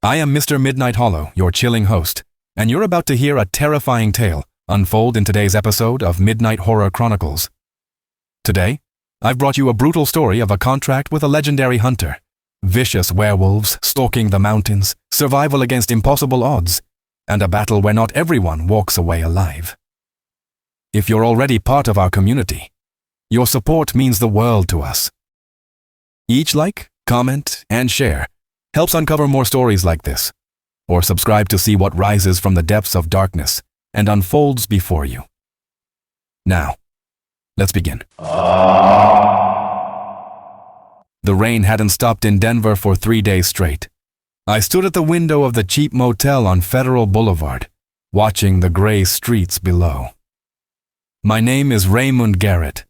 I am Mr. Midnight Hollow, your chilling host, and you're about to hear a terrifying tale unfold in today's episode of Midnight Horror Chronicles. Today, I've brought you a brutal story of a contract with a legendary hunter, vicious werewolves stalking the mountains, survival against impossible odds, and a battle where not everyone walks away alive. If you're already part of our community, your support means the world to us. Each like, comment, and share helps uncover more stories like this, or subscribe to see what rises from the depths of darkness and unfolds before you. Now, let's begin. The rain hadn't stopped in Denver for 3 days straight. I stood at the window of the cheap motel on Federal Boulevard, watching the gray streets below. My name is Raymond Garrett.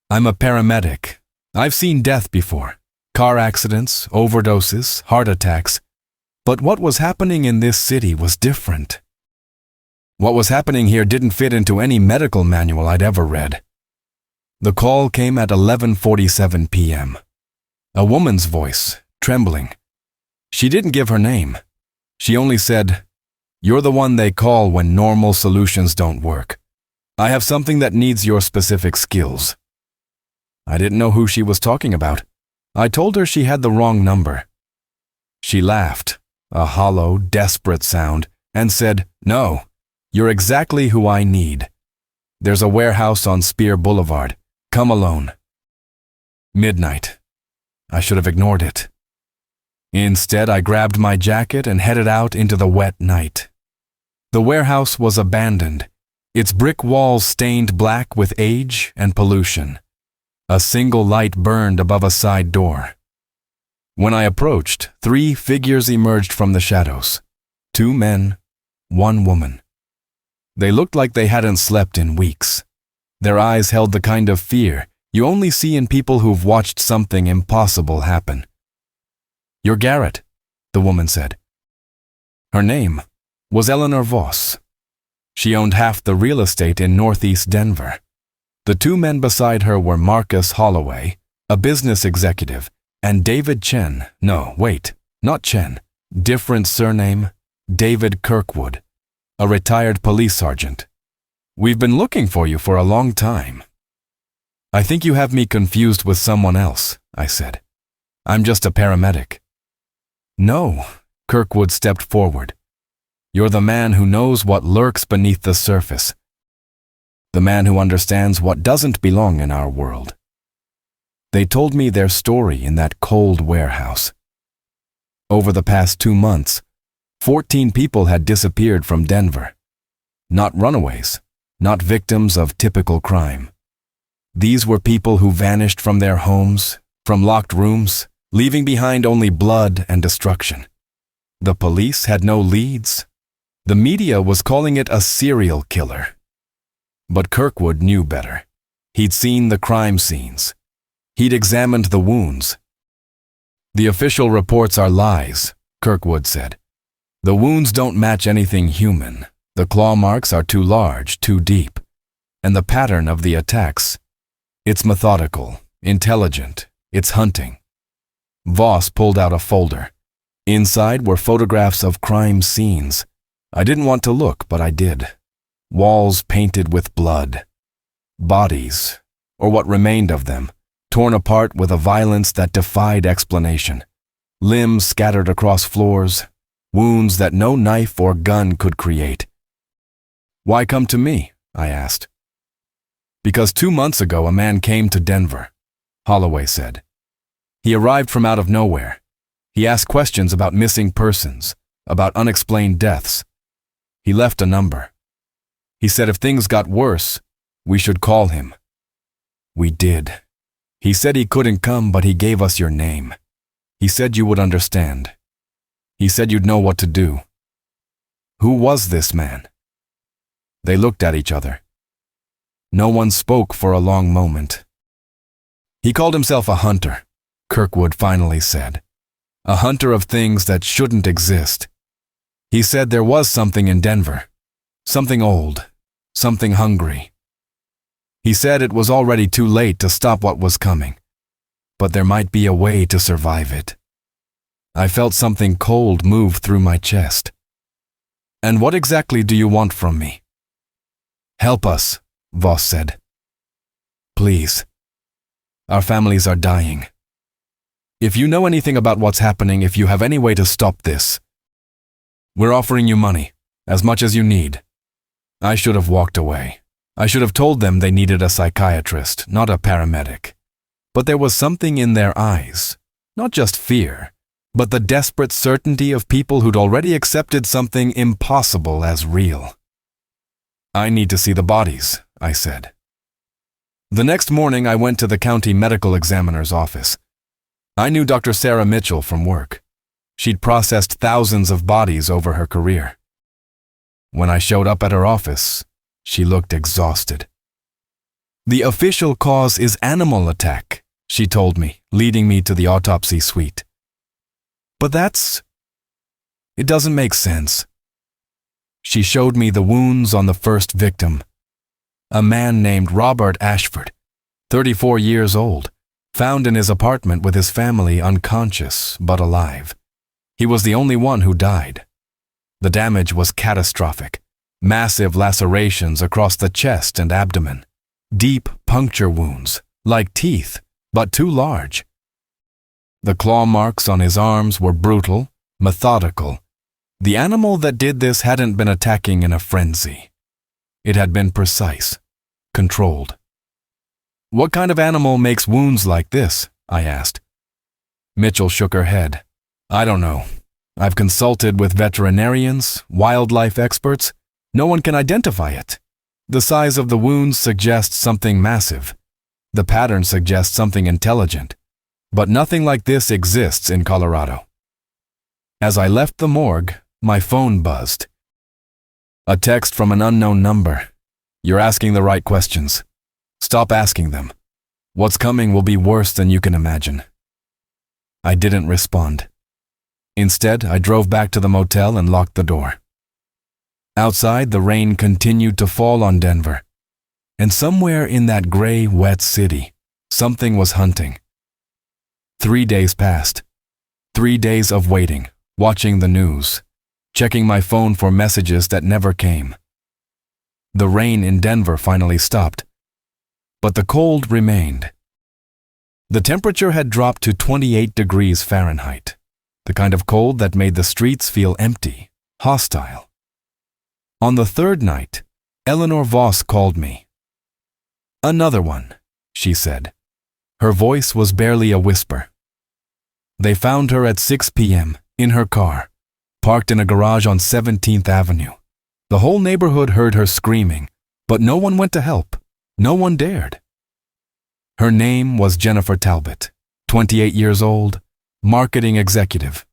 I'm a paramedic. I've seen death before. Car accidents, overdoses, heart attacks. But what was happening in this city was different. What was happening here didn't fit into any medical manual I'd ever read. The call came at 11:47 p.m. A woman's voice, trembling. She didn't give her name. She only said, "You're the one they call when normal solutions don't work. I have something that needs your specific skills." I didn't know who she was talking about. I told her she had the wrong number. She laughed, a hollow, desperate sound, and said, "No, you're exactly who I need. There's a warehouse on Spear Boulevard. Come alone." Midnight. I should have ignored it. Instead, I grabbed my jacket and headed out into the wet night. The warehouse was abandoned, its brick walls stained black with age and pollution. A single light burned above a side door. When I approached, 3 figures emerged from the shadows. 2 men, 1 woman. They looked like they hadn't slept in weeks. Their eyes held the kind of fear you only see in people who've watched something impossible happen. "You're Garrett," the woman said. Her name was Eleanor Voss. She owned half the real estate in northeast Denver. The 2 men beside her were Marcus Holloway, a business executive, and David Chen. No, wait, not Chen. Different surname, David Kirkwood, a retired police sergeant. "We've been looking for you for a long time." "I think you have me confused with someone else," I said. "I'm just a paramedic." "No," Kirkwood stepped forward. "You're the man who knows what lurks beneath the surface. The man who understands what doesn't belong in our world." They told me their story in that cold warehouse. Over the past 2 months, 14 people had disappeared from Denver. Not runaways, not victims of typical crime. These were people who vanished from their homes, from locked rooms, leaving behind only blood and destruction. The police had no leads. The media was calling it a serial killer. But Kirkwood knew better. He'd seen the crime scenes. He'd examined the wounds. "The official reports are lies," Kirkwood said. "The wounds don't match anything human. The claw marks are too large, too deep. And the pattern of the attacks, it's methodical, intelligent, it's hunting." Voss pulled out a folder. Inside were photographs of crime scenes. I didn't want to look, but I did. Walls painted with blood. Bodies, or what remained of them, torn apart with a violence that defied explanation. Limbs scattered across floors, wounds that no knife or gun could create. "Why come to me?" I asked. "Because 2 months ago a man came to Denver," Holloway said. "He arrived from out of nowhere. He asked questions about missing persons, about unexplained deaths. He left a number. He said if things got worse, we should call him. We did. He said he couldn't come, but he gave us your name. He said you would understand. He said you'd know what to do." "Who was this man?" They looked at each other. No one spoke for a long moment. "He called himself a hunter," Kirkwood finally said. "A hunter of things that shouldn't exist. He said there was something in Denver. Something old, something hungry. He said it was already too late to stop what was coming, but there might be a way to survive it." I felt something cold move through my chest. "And what exactly do you want from me?" "Help us," Voss said. "Please. Our families are dying. If you know anything about what's happening, if you have any way to stop this, we're offering you money, as much as you need." I should have walked away. I should have told them they needed a psychiatrist, not a paramedic. But there was something in their eyes, not just fear, but the desperate certainty of people who'd already accepted something impossible as real. "I need to see the bodies," I said. The next morning I went to the county medical examiner's office. I knew Dr. Sarah Mitchell from work. She'd processed thousands of bodies over her career. When I showed up at her office, she looked exhausted. "The official cause is animal attack," she told me, leading me to the autopsy suite. "But it doesn't make sense." She showed me the wounds on the first victim, a man named Robert Ashford, 34 years old, found in his apartment with his family unconscious but alive. He was the only one who died. The damage was catastrophic. Massive lacerations across the chest and abdomen. Deep puncture wounds, like teeth, but too large. The claw marks on his arms were brutal, methodical. The animal that did this hadn't been attacking in a frenzy. It had been precise, controlled. "What kind of animal makes wounds like this?" I asked. Mitchell shook her head. "I don't know. I've consulted with veterinarians, wildlife experts. No one can identify it. The size of the wounds suggests something massive. The pattern suggests something intelligent. But nothing like this exists in Colorado." As I left the morgue, my phone buzzed. A text from an unknown number. "You're asking the right questions. Stop asking them. What's coming will be worse than you can imagine." I didn't respond. Instead, I drove back to the motel and locked the door. Outside, the rain continued to fall on Denver. And somewhere in that gray, wet city, something was hunting. 3 days passed. 3 days of waiting, watching the news, checking my phone for messages that never came. The rain in Denver finally stopped, but the cold remained. The temperature had dropped to 28 degrees Fahrenheit, the kind of cold that made the streets feel empty, hostile. On the third night, Eleanor Voss called me. "Another one," she said. Her voice was barely a whisper. They found her at 6 p.m. in her car, parked in a garage on 17th Avenue. The whole neighborhood heard her screaming, but no one went to help. No one dared. Her name was Jennifer Talbot, 28 years old, marketing executive.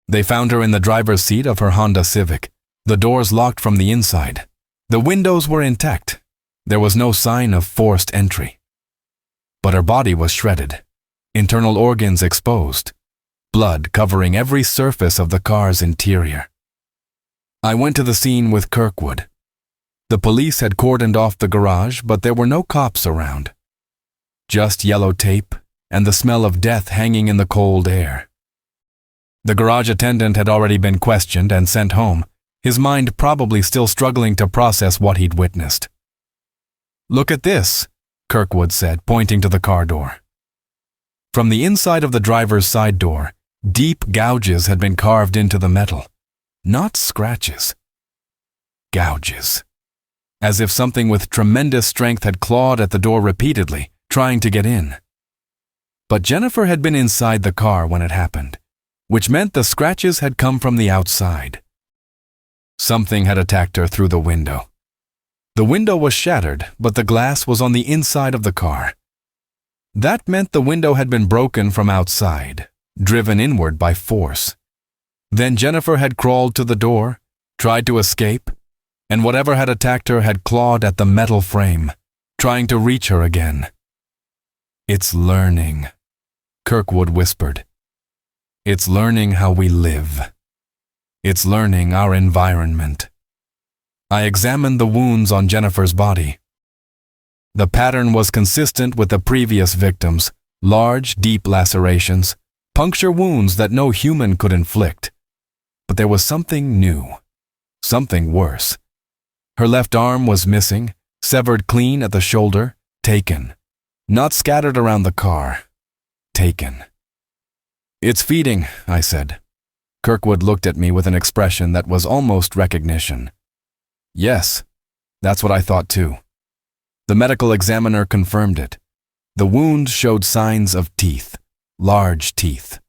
They found her in the driver's seat of her Honda Civic, the doors locked from the inside. The windows were intact. There was no sign of forced entry. But her body was shredded, internal organs exposed, blood covering every surface of the car's interior. I went to the scene with Kirkwood. The police had cordoned off the garage, but there were no cops around. Just yellow tape and the smell of death hanging in the cold air. The garage attendant had already been questioned and sent home, his mind probably still struggling to process what he'd witnessed. "Look at this," Kirkwood said, pointing to the car door. From the inside of the driver's side door, deep gouges had been carved into the metal. Not scratches. Gouges. As if something with tremendous strength had clawed at the door repeatedly, trying to get in. But Jennifer had been inside the car when it happened, which meant the scratches had come from the outside. Something had attacked her through the window. The window was shattered, but the glass was on the inside of the car. That meant the window had been broken from outside, driven inward by force. Then Jennifer had crawled to the door, tried to escape, and whatever had attacked her had clawed at the metal frame, trying to reach her again. "It's learning," Kirkwood whispered. "It's learning how we live. It's learning our environment." I examined the wounds on Jennifer's body. The pattern was consistent with the previous victims, large, deep lacerations, puncture wounds that no human could inflict. But there was something new, something worse. Her left arm was missing, severed clean at the shoulder, taken. Not scattered around the car. Taken. "It's feeding," I said. Kirkwood looked at me with an expression that was almost recognition. "Yes, that's what I thought too." The medical examiner confirmed it. The wound showed signs of teeth, large teeth.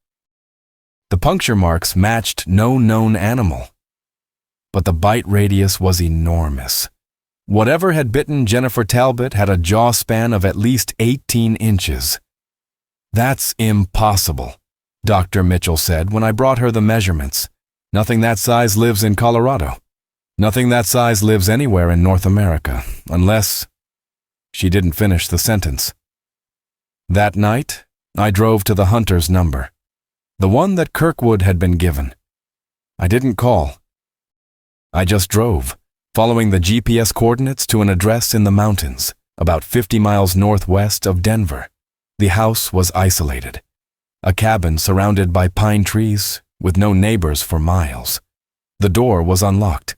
The puncture marks matched no known animal. But the bite radius was enormous. Whatever had bitten Jennifer Talbot had a jaw span of at least 18 inches. "That's impossible," Dr. Mitchell said when I brought her the measurements. "Nothing that size lives in Colorado. Nothing that size lives anywhere in North America, unless—" She didn't finish the sentence. That night, I drove to the hunter's number, the one that Kirkwood had been given. I didn't call. I just drove, following the GPS coordinates to an address in the mountains, about 50 miles northwest of Denver. The house was isolated, a cabin surrounded by pine trees with no neighbors for miles. The door was unlocked.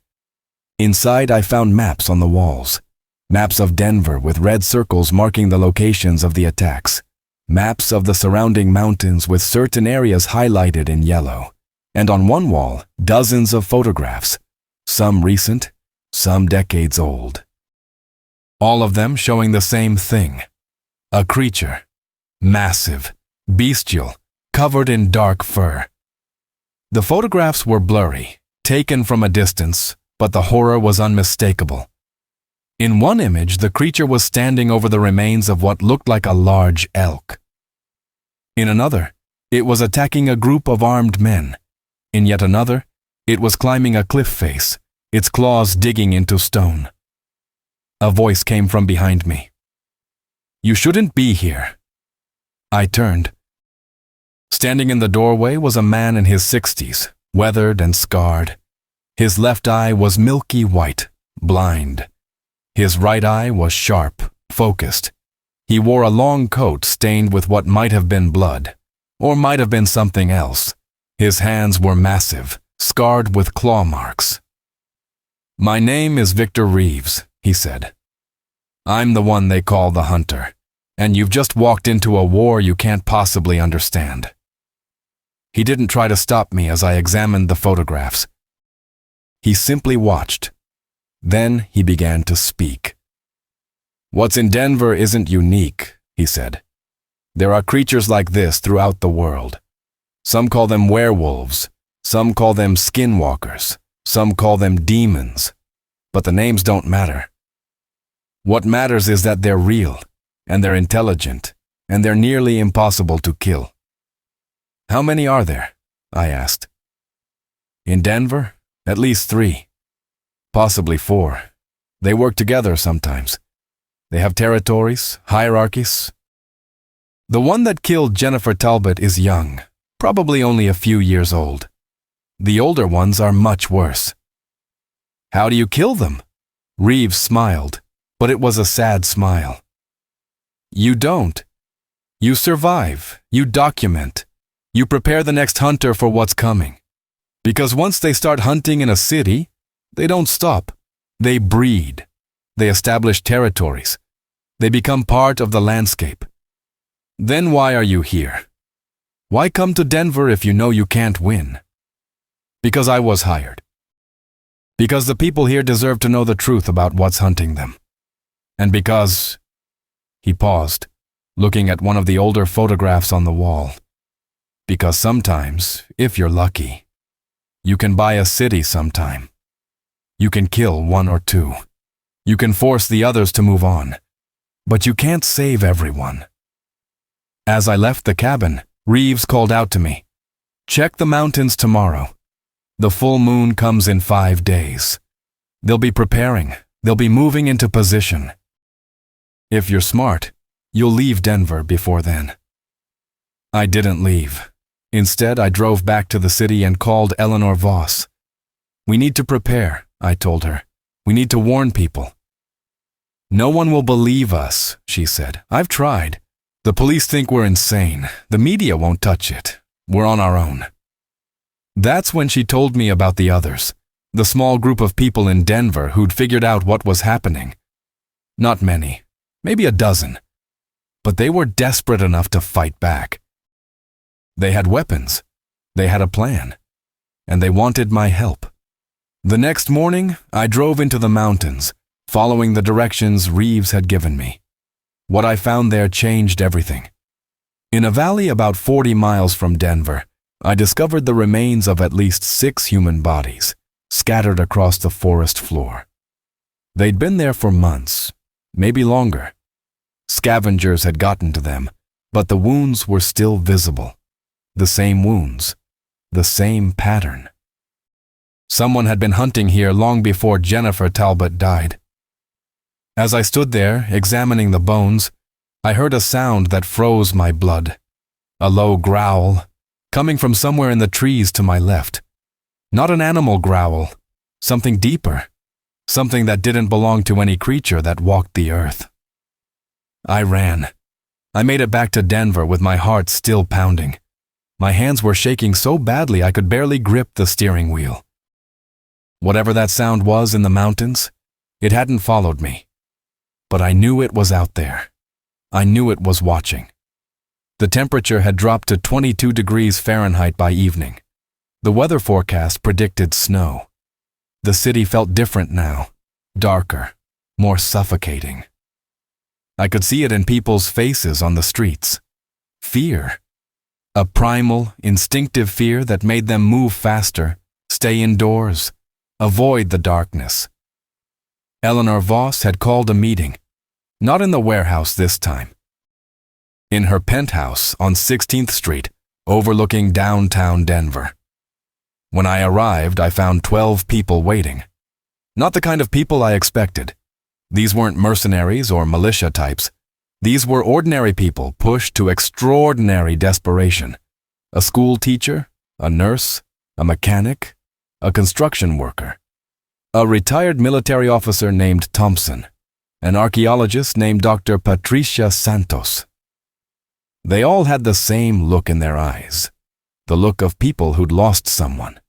Inside, I found maps on the walls, maps of Denver with red circles marking the locations of the attacks, maps of the surrounding mountains with certain areas highlighted in yellow, and on one wall, dozens of photographs, some recent, some decades old. All of them showing the same thing: a creature, massive, bestial, covered in dark fur. The photographs were blurry, taken from a distance, but the horror was unmistakable. In one image, the creature was standing over the remains of what looked like a large elk. In another, it was attacking a group of armed men. In yet another, it was climbing a cliff face, its claws digging into stone. A voice came from behind me. "You shouldn't be here." I turned. Standing in the doorway was a man in his 60s, weathered and scarred. His left eye was milky white, blind. His right eye was sharp, focused. He wore a long coat stained with what might have been blood, or might have been something else. His hands were massive, scarred with claw marks. "My name is Victor Reeves," he said. "I'm the one they call the Hunter, and you've just walked into a war you can't possibly understand." He didn't try to stop me as I examined the photographs. He simply watched. Then he began to speak. "What's in Denver isn't unique," he said. "There are creatures like this throughout the world. Some call them werewolves, some call them skinwalkers, some call them demons. But the names don't matter. What matters is that they're real, and they're intelligent, and they're nearly impossible to kill." "How many are there?" I asked. "In Denver, at least 3. Possibly 4. They work together sometimes. They have territories, hierarchies. The one that killed Jennifer Talbot is young, probably only a few years old. The older ones are much worse." "How do you kill them?" Reeves smiled, but it was a sad smile. "You don't. You survive, you document, you prepare the next hunter for what's coming. Because once they start hunting in a city, they don't stop. They breed. They establish territories. They become part of the landscape. Then why are you here? Why come to Denver if you know you can't win?" "Because I was hired. Because the people here deserve to know the truth about what's hunting them. And because—" He paused, looking at one of the older photographs on the wall. "Because sometimes, if you're lucky, you can buy a city sometime. You can kill 1 or 2. You can force the others to move on. But you can't save everyone." As I left the cabin, Reeves called out to me, "Check the mountains tomorrow. The full moon comes in 5 days. They'll be preparing. They'll be moving into position. If you're smart, you'll leave Denver before then." I didn't leave. Instead, I drove back to the city and called Eleanor Voss. "We need to prepare," I told her. "We need to warn people." "No one will believe us," she said. "I've tried. The police think we're insane. The media won't touch it. We're on our own. That's when she told me about the others, the small group of people in Denver who'd figured out what was happening. Not many, maybe a dozen, but they were desperate enough to fight back. They had weapons, they had a plan, and they wanted my help. The next morning, I drove into the mountains, following the directions Reeves had given me. What I found there changed everything. In a valley about 40 miles from Denver, I discovered the remains of at least 6 human bodies, scattered across the forest floor. They'd been there for months, maybe longer. Scavengers had gotten to them, but the wounds were still visible. The same wounds, the same pattern. Someone had been hunting here long before Jennifer Talbot died. As I stood there, examining the bones, I heard a sound that froze my blood. A low growl, coming from somewhere in the trees to my left. Not an animal growl, something deeper, something that didn't belong to any creature that walked the earth. I ran. I made it back to Denver with my heart still pounding. My hands were shaking so badly I could barely grip the steering wheel. Whatever that sound was in the mountains, it hadn't followed me. But I knew it was out there. I knew it was watching. The temperature had dropped to 22 degrees Fahrenheit by evening. The weather forecast predicted snow. The city felt different now, darker, more suffocating. I could see it in people's faces on the streets. Fear. A primal, instinctive fear that made them move faster, stay indoors, avoid the darkness. Eleanor Voss had called a meeting, not in the warehouse this time. In her penthouse on 16th Street, overlooking downtown Denver. When I arrived, I found 12 people waiting. Not the kind of people I expected. These weren't mercenaries or militia types. These were ordinary people pushed to extraordinary desperation. A school teacher, a nurse, a mechanic, a construction worker, a retired military officer named Thompson, an archaeologist named Dr. Patricia Santos. They all had the same look in their eyes, the look of people who'd lost someone.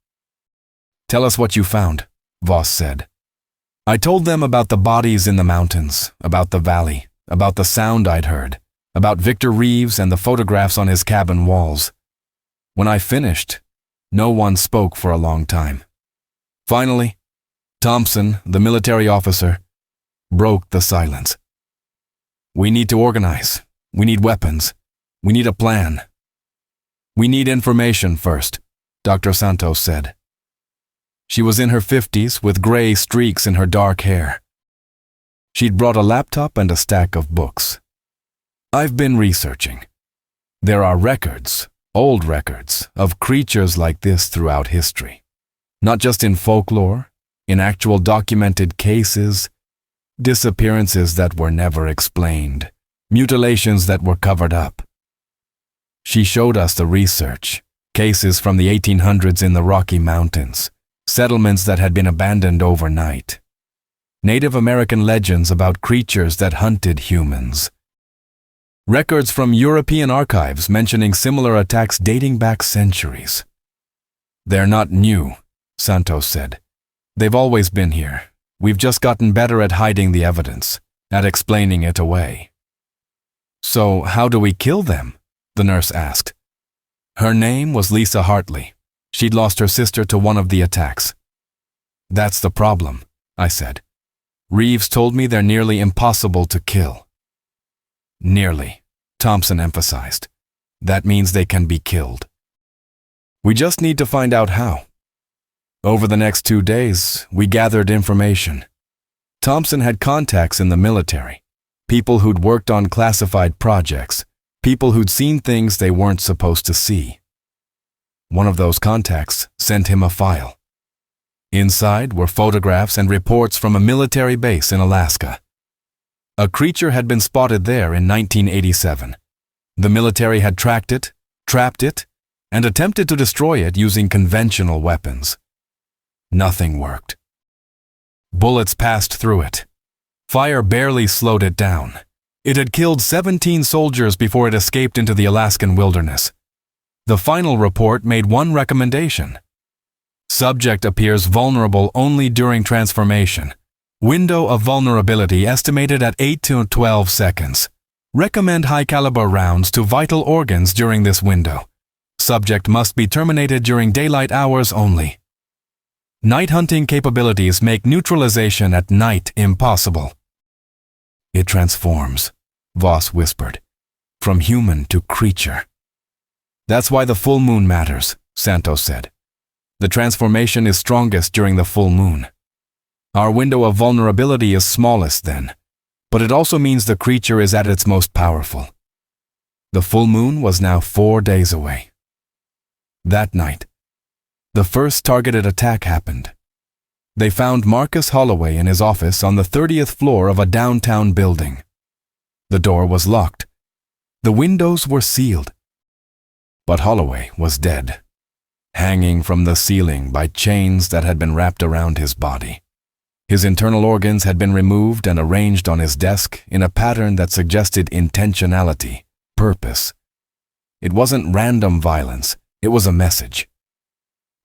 "Tell us what you found," Voss said. I told them about the bodies in the mountains, about the valley, about the sound I'd heard, about Victor Reeves and the photographs on his cabin walls. When I finished, no one spoke for a long time. Finally, Thompson, the military officer, broke the silence. "We need to organize. We need weapons. We need a plan. We need information first," Dr. Santos said. She was in her 50s with gray streaks in her dark hair. She'd brought a laptop and a stack of books. "I've been researching. There are records, old records, of creatures like this throughout history. Not just in folklore, in actual documented cases, disappearances that were never explained, mutilations that were covered up." She showed us the research, cases from the 1800s in the Rocky Mountains, settlements that had been abandoned overnight, Native American legends about creatures that hunted humans, records from European archives mentioning similar attacks dating back centuries. "They're not new," Santos said. "They've always been here. We've just gotten better at hiding the evidence, at explaining it away." "So how do we kill them?" the nurse asked. Her name was Lisa Hartley. She'd lost her sister to one of the attacks. "That's the problem," I said. "Reeves told me they're nearly impossible to kill." "Nearly," Thompson emphasized. "That means they can be killed. We just need to find out how." Over the next 2 days, we gathered information. Thompson had contacts in the military, people who'd worked on classified projects, people who'd seen things they weren't supposed to see. One of those contacts sent him a file. Inside were photographs and reports from a military base in Alaska. A creature had been spotted there in 1987. The military had tracked it, trapped it, and attempted to destroy it using conventional weapons. Nothing worked. Bullets passed through it. Fire barely slowed it down. It had killed 17 soldiers before it escaped into the Alaskan wilderness. The final report made one recommendation. Subject appears vulnerable only during transformation. Window of vulnerability estimated at 8 to 12 seconds. Recommend high-caliber rounds to vital organs during this window. Subject must be terminated during daylight hours only. Night hunting capabilities make neutralization at night impossible. It transforms, Voss whispered, from human to creature. That's why the full moon matters, Santos said. The transformation is strongest during the full moon. Our window of vulnerability is smallest then, but it also means the creature is at its most powerful. The full moon was now 4 days away. That night, the first targeted attack happened. They found Marcus Holloway in his office on the 30th floor of a downtown building. The door was locked. The windows were sealed. But Holloway was dead, hanging from the ceiling by chains that had been wrapped around his body. His internal organs had been removed and arranged on his desk in a pattern that suggested intentionality, purpose. It wasn't random violence, it was a message.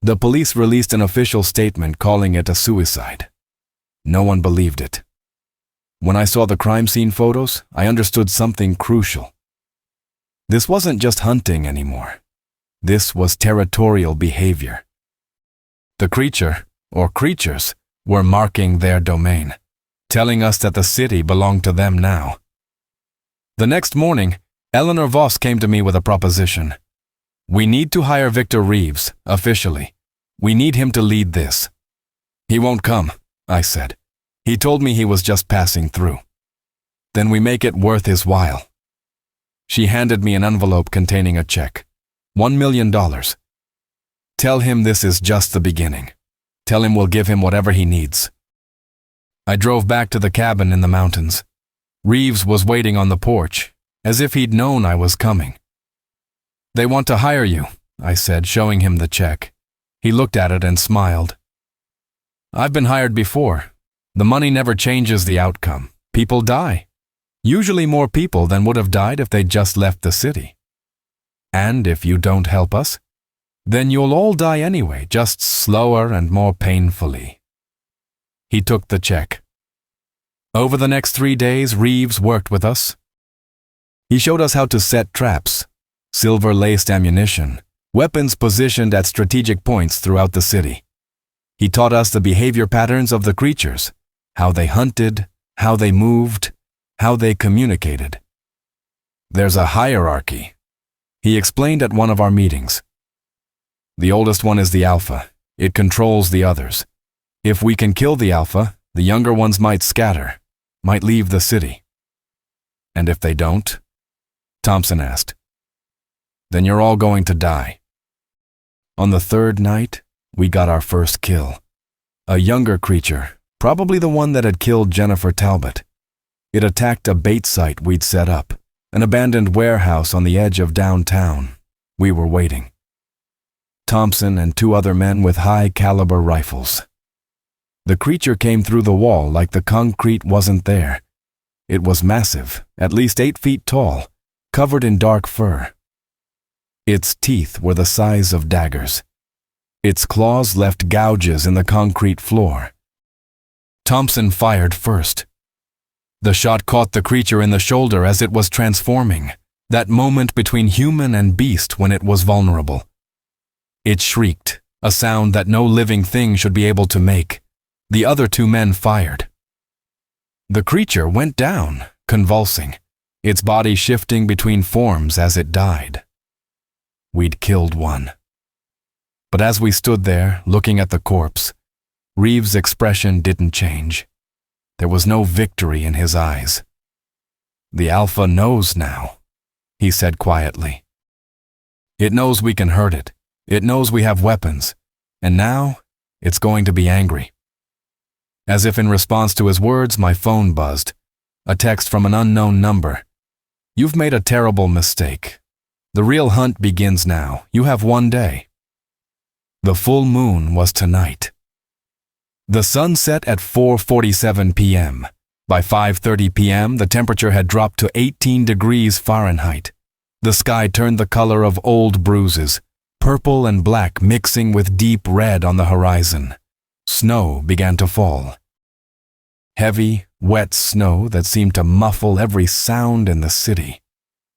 The police released an official statement calling it a suicide. No one believed it. When I saw the crime scene photos, I understood something crucial. This wasn't just hunting anymore. This was territorial behavior. The creature, or creatures, were marking their domain, telling us that the city belonged to them now. The next morning, Eleanor Voss came to me with a proposition. We need to hire Victor Reeves, officially. We need him to lead this. He won't come, I said. He told me he was just passing through. Then we make it worth his while. She handed me an envelope containing a check. $1 million. Tell him this is just the beginning. Tell him we'll give him whatever he needs. I drove back to the cabin in the mountains. Reeves was waiting on the porch, as if he'd known I was coming. They want to hire you, I said, showing him the check. He looked at it and smiled. I've been hired before. The money never changes the outcome. People die. Usually more people than would have died if they'd just left the city. And if you don't help us, then you'll all die anyway, just slower and more painfully. He took the check. Over the next 3 days, Reeves worked with us. He showed us how to set traps, silver-laced ammunition, weapons positioned at strategic points throughout the city. He taught us the behavior patterns of the creatures, how they hunted, how they moved, how they communicated. There's a hierarchy, he explained at one of our meetings. The oldest one is the alpha. It controls the others. If we can kill the alpha, the younger ones might scatter, might leave the city. And if they don't? Thompson asked. Then you're all going to die. On the third night, we got our first kill. A younger creature, probably the one that had killed Jennifer Talbot. It attacked a bait site we'd set up, an abandoned warehouse on the edge of downtown. We were waiting. Thompson and 2 other men with high-caliber rifles. The creature came through the wall like the concrete wasn't there. It was massive, at least 8 feet tall, covered in dark fur. Its teeth were the size of daggers. Its claws left gouges in the concrete floor. Thompson fired first. The shot caught the creature in the shoulder as it was transforming, that moment between human and beast when it was vulnerable. It shrieked, a sound that no living thing should be able to make. The other 2 men fired. The creature went down, convulsing, its body shifting between forms as it died. We'd killed one. But as we stood there, looking at the corpse, Reeves' expression didn't change. There was no victory in his eyes. The Alpha knows now, he said quietly. It knows we can hurt it. It knows we have weapons. And now, it's going to be angry. As if in response to his words, my phone buzzed. A text from an unknown number. You've made a terrible mistake. The real hunt begins now. You have 1 day. The full moon was tonight. The sun set at 4:47 p.m. By 5:30 p.m., the temperature had dropped to 18 degrees Fahrenheit. The sky turned the color of old bruises, purple and black mixing with deep red on the horizon. Snow began to fall. Heavy, wet snow that seemed to muffle every sound in the city.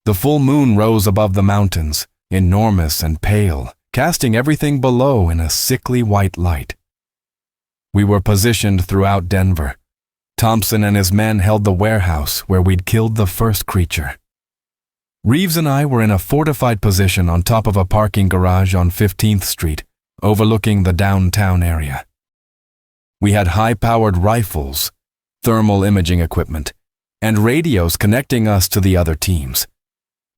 The full moon rose above the mountains, enormous and pale, casting everything below in a sickly white light. We were positioned throughout Denver. Thompson and his men held the warehouse where we'd killed the first creature. Reeves and I were in a fortified position on top of a parking garage on 15th Street, overlooking the downtown area. We had high-powered rifles, thermal imaging equipment, and radios connecting us to the other teams.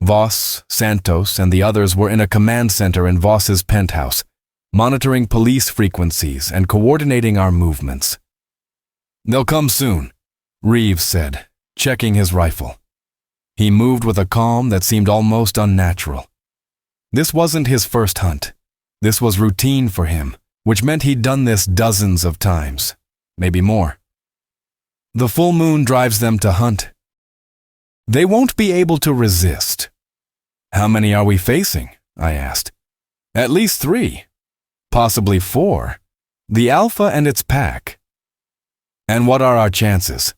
Voss, Santos, and the others were in a command center in Voss's penthouse, monitoring police frequencies and coordinating our movements. "They'll come soon," Reeves said, checking his rifle. He moved with a calm that seemed almost unnatural. This wasn't his first hunt. This was routine for him, which meant he'd done this dozens of times, maybe more. "The full moon drives them to hunt. They won't be able to resist." "How many are we facing?" I asked. "At least 3, possibly 4. The Alpha and its pack." "And what are our chances?"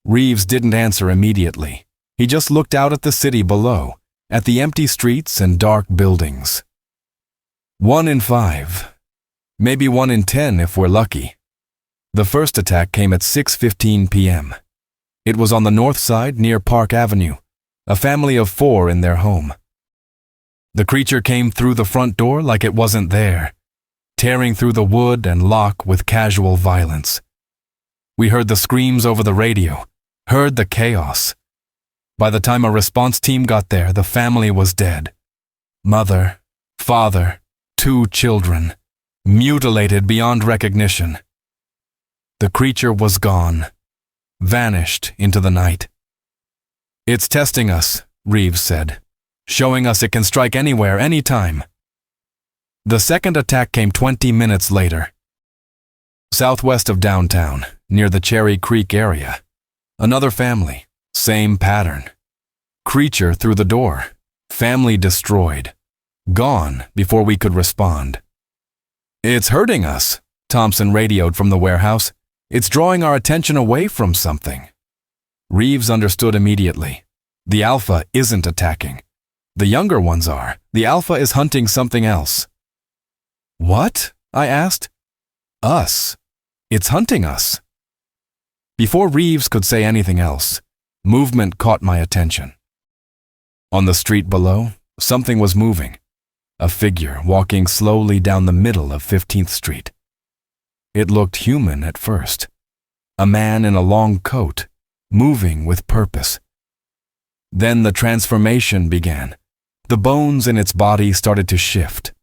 Reeves didn't answer immediately. He just looked out at the city below, at the empty streets and dark buildings. 1 in 5. Maybe 1 in 10 if we're lucky. The first attack came at 6:15 p.m. It was on the north side near Park Avenue, a family of 4 in their home. The creature came through the front door like it wasn't there, tearing through the wood and lock with casual violence. We heard the screams over the radio, heard the chaos. By the time a response team got there, the family was dead. Mother, father, 2 children, mutilated beyond recognition. The creature was gone, vanished into the night. "It's testing us," Reeves said, "showing us it can strike anywhere, anytime." The second attack came 20 minutes later. Southwest of downtown, near the Cherry Creek area. Another family, same pattern. Creature through the door, family destroyed, gone before we could respond. "It's hurting us," Thompson radioed from the warehouse. "It's drawing our attention away from something." Reeves understood immediately. The Alpha isn't attacking. The younger ones are. The Alpha is hunting something else. "What?" I asked. "Us. It's hunting us." Before Reeves could say anything else, movement caught my attention. On the street below, something was moving. A figure walking slowly down the middle of 15th Street. It looked human at first. A man in a long coat, moving with purpose. Then the transformation began. The bones in its body started to shift.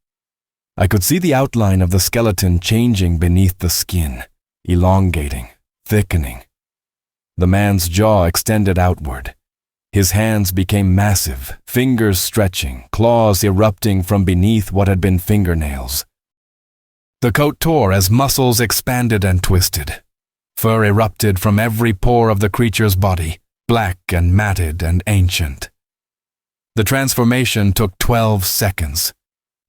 I could see the outline of the skeleton changing beneath the skin, elongating, thickening. The man's jaw extended outward. His hands became massive, fingers stretching, claws erupting from beneath what had been fingernails. The coat tore as muscles expanded and twisted. Fur erupted from every pore of the creature's body, black and matted and ancient. The transformation took 12 seconds.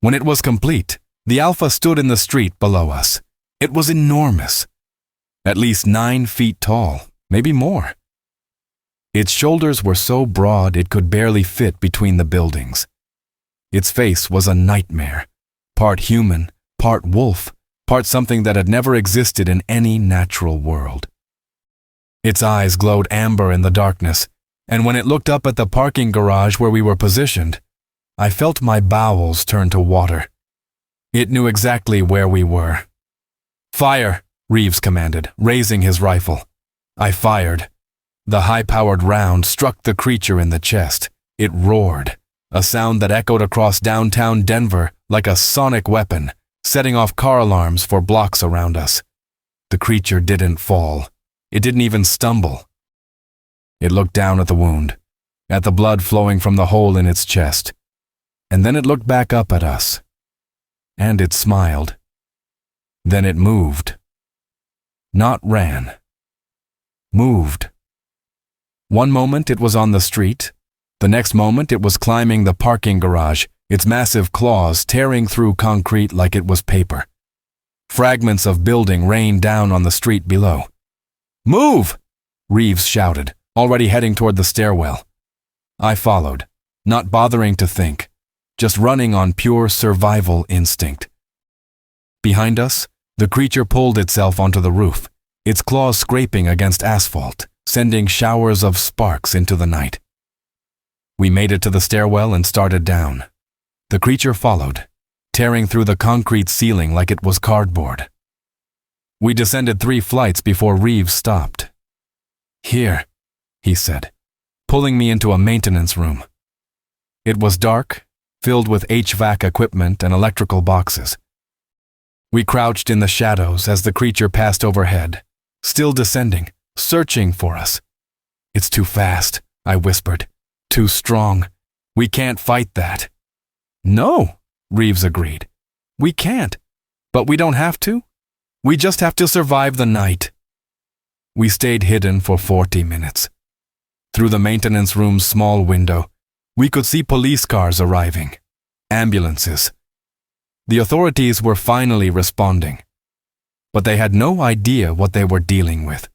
When it was complete, the Alpha stood in the street below us. It was enormous. At least 9 feet tall, maybe more. Its shoulders were so broad it could barely fit between the buildings. Its face was a nightmare, part human, part wolf, part something that had never existed in any natural world. Its eyes glowed amber in the darkness, and when it looked up at the parking garage where we were positioned, I felt my bowels turn to water. It knew exactly where we were. "Fire!" Reeves commanded, raising his rifle. I fired. The high-powered round struck the creature in the chest. It roared, a sound that echoed across downtown Denver like a sonic weapon, setting off car alarms for blocks around us. The creature didn't fall. It didn't even stumble. It looked down at the wound, at the blood flowing from the hole in its chest, and then it looked back up at us. And it smiled. Then it moved. Not ran. Moved. One moment it was on the street, The next moment it was climbing the parking garage, its massive claws tearing through concrete like it was paper. Fragments of building rained down on the street below. "Move!" Reeves shouted, already heading toward the stairwell. I followed, not bothering to think, just running on pure survival instinct. Behind us, the creature pulled itself onto the roof, its claws scraping against asphalt, sending showers of sparks into the night. We made it to the stairwell and started down. The creature followed, tearing through the concrete ceiling like it was cardboard. We descended 3 flights before Reeves stopped. "Here," he said, pulling me into a maintenance room. It was dark, filled with HVAC equipment and electrical boxes. We crouched in the shadows as the creature passed overhead, still descending, searching for us. "It's too fast," I whispered. "Too strong. We can't fight that." "No," Reeves agreed. "We can't. But we don't have to. We just have to survive the night." We stayed hidden for 40 minutes. Through the maintenance room's small window, we could see police cars arriving, ambulances. The authorities were finally responding, but they had no idea what they were dealing with.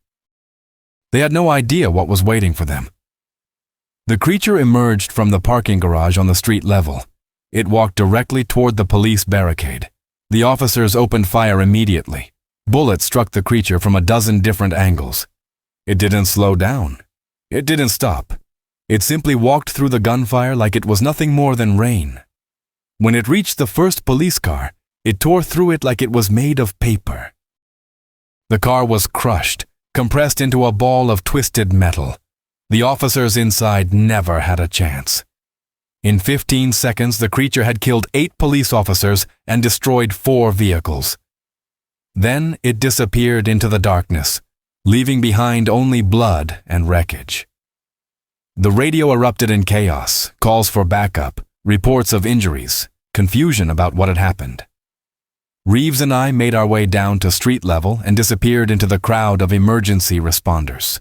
They had no idea what was waiting for them. The creature emerged from the parking garage on the street level. It walked directly toward the police barricade. The officers opened fire immediately. Bullets struck the creature from a dozen different angles. It didn't slow down. It didn't stop. It simply walked through the gunfire like it was nothing more than rain. When it reached the first police car, it tore through it like it was made of paper. The car was crushed, compressed into a ball of twisted metal. The officers inside never had a chance. In 15 seconds, the creature had killed 8 police officers and destroyed 4 vehicles. Then it disappeared into the darkness, leaving behind only blood and wreckage. The radio erupted in chaos, calls for backup, reports of injuries, confusion about what had happened. Reeves and I made our way down to street level and disappeared into the crowd of emergency responders.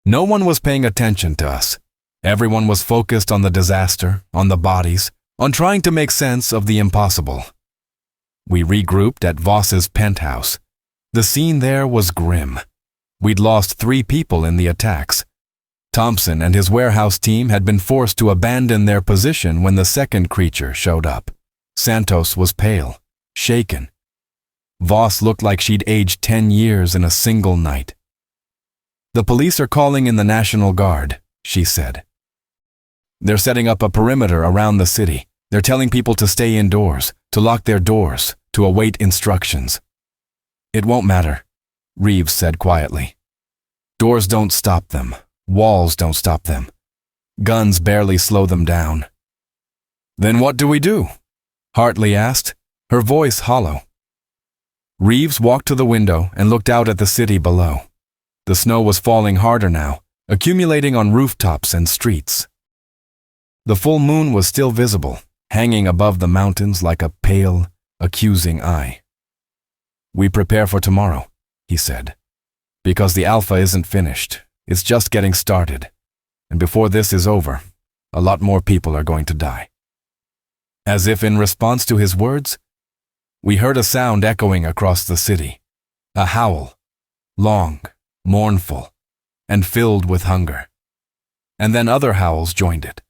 No one was paying attention to us. Everyone was focused on the disaster, on the bodies, on trying to make sense of the impossible. We regrouped at Voss's penthouse. The scene there was grim. We'd lost 3 people in the attacks. Thompson and his warehouse team had been forced to abandon their position when the second creature showed up. Santos was pale, shaken. Voss looked like she'd aged 10 years in a single night. "The police are calling in the National Guard," she said. "They're setting up a perimeter around the city. They're telling people to stay indoors, to lock their doors, to await instructions." "It won't matter," Reeves said quietly. "Doors don't stop them. Walls don't stop them. Guns barely slow them down." "Then what do we do?" Hartley asked, her voice hollow. Reeves walked to the window and looked out at the city below. The snow was falling harder now, accumulating on rooftops and streets. The full moon was still visible, hanging above the mountains like a pale, accusing eye. "We prepare for tomorrow," he said, "because the Alpha isn't finished. It's just getting started. And before this is over, a lot more people are going to die." As if in response to his words, we heard a sound echoing across the city. A howl, long, mournful, and filled with hunger. And then other howls joined it,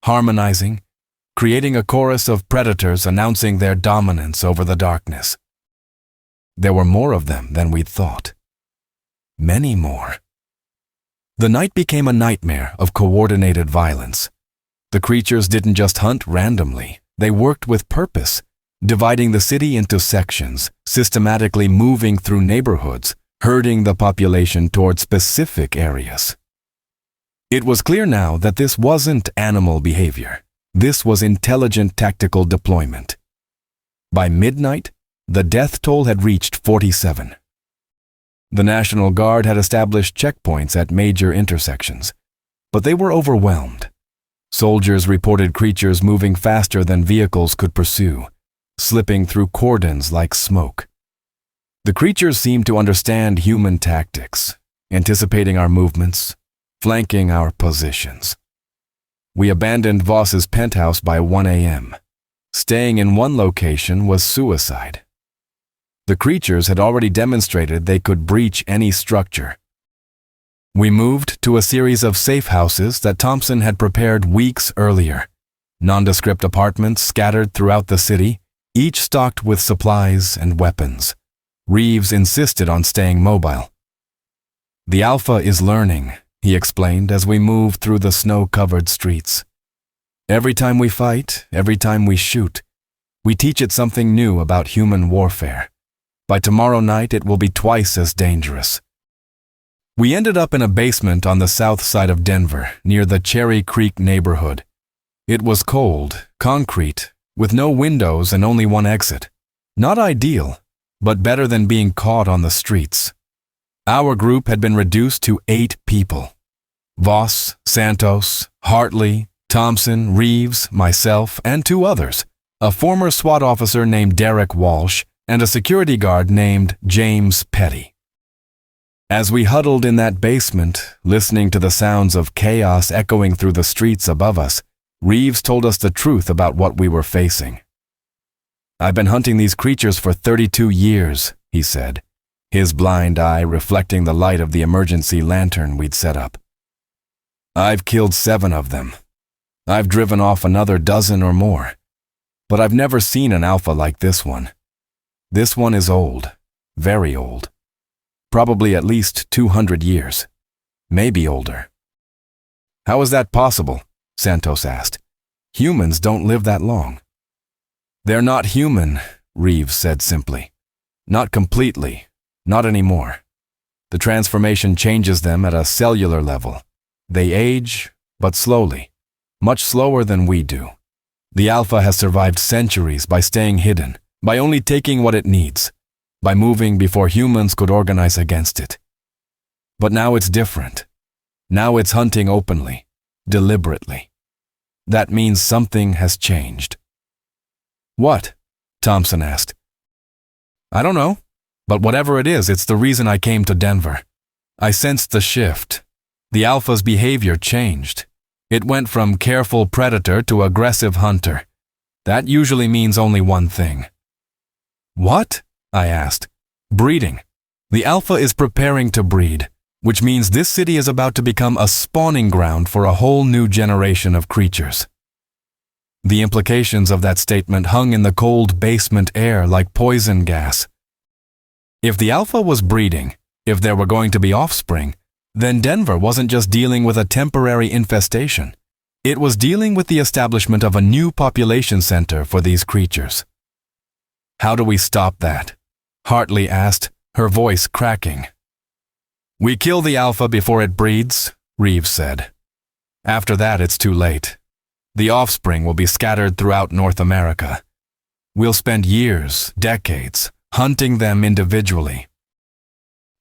harmonizing, creating a chorus of predators announcing their dominance over the darkness. There were more of them than we'd thought. Many more. The night became a nightmare of coordinated violence. The creatures didn't just hunt randomly, they worked with purpose, dividing the city into sections, systematically moving through neighborhoods, herding the population toward specific areas. It was clear now that this wasn't animal behavior. This was intelligent tactical deployment. By midnight, the death toll had reached 47. The National Guard had established checkpoints at major intersections, but they were overwhelmed. Soldiers reported creatures moving faster than vehicles could pursue, slipping through cordons like smoke. The creatures seemed to understand human tactics, anticipating our movements, flanking our positions. We abandoned Voss's penthouse by 1 a.m. Staying in one location was suicide. The creatures had already demonstrated they could breach any structure. We moved to a series of safe houses that Thompson had prepared weeks earlier. Nondescript apartments scattered throughout the city, each stocked with supplies and weapons. Reeves insisted on staying mobile. "The Alpha is learning," he explained as we moved through the snow-covered streets. "Every time we fight, every time we shoot, we teach it something new about human warfare. By tomorrow night, it will be twice as dangerous." We ended up in a basement on the south side of Denver, near the Cherry Creek neighborhood. It was cold, concrete, with no windows and only one exit. Not ideal, but better than being caught on the streets. Our group had been reduced to 8 people. Voss, Santos, Hartley, Thompson, Reeves, myself, and 2 others, a former SWAT officer named Derek Walsh and a security guard named James Petty. As we huddled in that basement, listening to the sounds of chaos echoing through the streets above us, Reeves told us the truth about what we were facing. "I've been hunting these creatures for 32 years, he said, his blind eye reflecting the light of the emergency lantern we'd set up. "I've killed 7 of them. I've driven off another dozen or more. But I've never seen an alpha like this one. This one is old, very old. Probably at least 200 years. Maybe older." "How is that possible?" Santos asked. "Humans don't live that long." "They're not human," Reeves said simply. "Not completely. Not anymore. The transformation changes them at a cellular level. They age, but slowly. Much slower than we do. The Alpha has survived centuries by staying hidden, by only taking what it needs, by moving before humans could organize against it. But now it's different. Now it's hunting openly, deliberately. That means something has changed." "What?" Thompson asked. "I don't know, but whatever it is, it's the reason I came to Denver. I sensed the shift. The Alpha's behavior changed. It went from careful predator to aggressive hunter. That usually means only one thing." "What?" I asked. "Breeding. The Alpha is preparing to breed, which means this city is about to become a spawning ground for a whole new generation of creatures." The implications of that statement hung in the cold basement air like poison gas. If the Alpha was breeding, if there were going to be offspring, then Denver wasn't just dealing with a temporary infestation. It was dealing with the establishment of a new population center for these creatures. "How do we stop that?" Hartley asked, her voice cracking. "We kill the Alpha before it breeds," Reeves said. "After that, it's too late. The offspring will be scattered throughout North America. We'll spend years, decades, hunting them individually.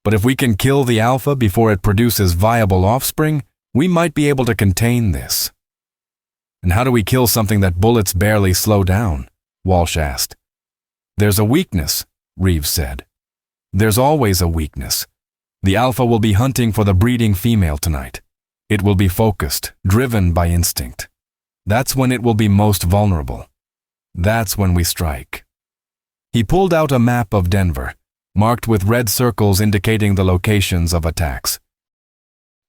But if we can kill the Alpha before it produces viable offspring, we might be able to contain this." "And how do we kill something that bullets barely slow down?" Walsh asked. "There's a weakness," Reeves said. "There's always a weakness. The Alpha will be hunting for the breeding female tonight. It will be focused, driven by instinct. That's when it will be most vulnerable. That's when we strike." He pulled out a map of Denver, marked with red circles indicating the locations of attacks.